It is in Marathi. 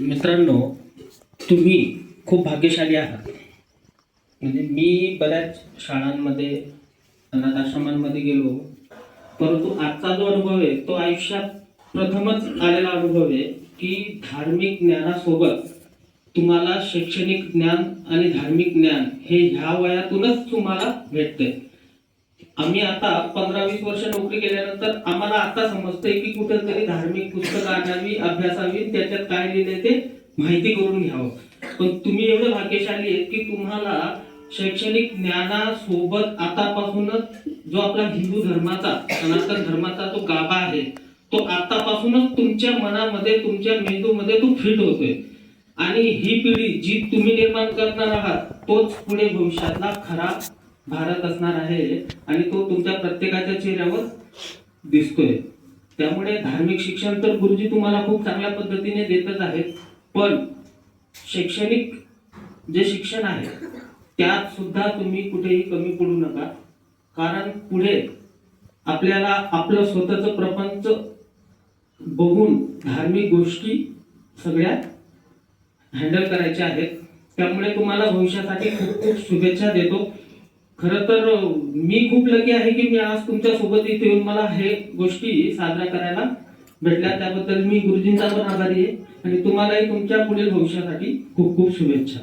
मित्रांनो, तुम्ही खूप भाग्यशाली आहात. म्हणजे मी बऱ्याच शाळांमध्ये, अनाथाश्रमांमध्ये गेलो, परंतु आजचा जो अनुभव आहे तो आयुष्यात प्रथमच आलेला अनुभव आहे की धार्मिक ज्ञानासोबत तुम्हाला शैक्षणिक ज्ञान आणि धार्मिक ज्ञान हे ह्या वयातूनच तुम्हाला भेटते. आम्ही आता 15-20 वर्ष नोकरी केल्यानंतर आम्हाला आता समजतंय की कुठेतरी धार्मिक पुस्तकं आणावी, अभ्यासावी, त्याच्यात काय लिहिलंय ते माहिती करून घ्यावं. पण तुम्ही एवढे भाग्यशाली आहेत की तुम्हाला शैक्षणिक ज्ञानासोबत आतापासूनच जो आपला हिंदू धर्माचा, सनातन धर्माचा जो गाभा आहे तो आतापासूनच तुमच्या मनामध्ये, तुमच्या मेंदूमध्ये तो फिट होतोय. आणि ही पिढी जी तुम्ही निर्माण करणार आहात तोच पुढे भविष्यातला खरा भारत असणार आहे आणि तो तुमच्या प्रत्येकाच्या चेहऱ्यावर दिसतोय. त्यामुळे धार्मिक शिक्षण तर गुरुजी तुम्हाला खूप चांगल्या पद्धतीने देतच आहेत, पण शैक्षणिक जे शिक्षण आहे त्यात सुद्धा तुम्ही कुठेही कमी पडू नका. कारण पुढे आपल्याला आपलं स्वतःचं प्रपंच बघून धार्मिक गोष्टी सगळ्या हँडल करायच्या आहेत. त्यामुळे तुम्हाला भविष्यासाठी खूप खूप शुभेच्छा देतो. खरं तर मी खूप लकी आहे की मी आज तुमच्या सोबत इथे येऊन मला हे गोष्टी साजरा करायला भेटल्या. त्याबद्दल मी गुरुजींचा पण आभारी आहे आणि तुम्हालाही तुमच्या पुढील भविष्यासाठी खूप खूप शुभेच्छा.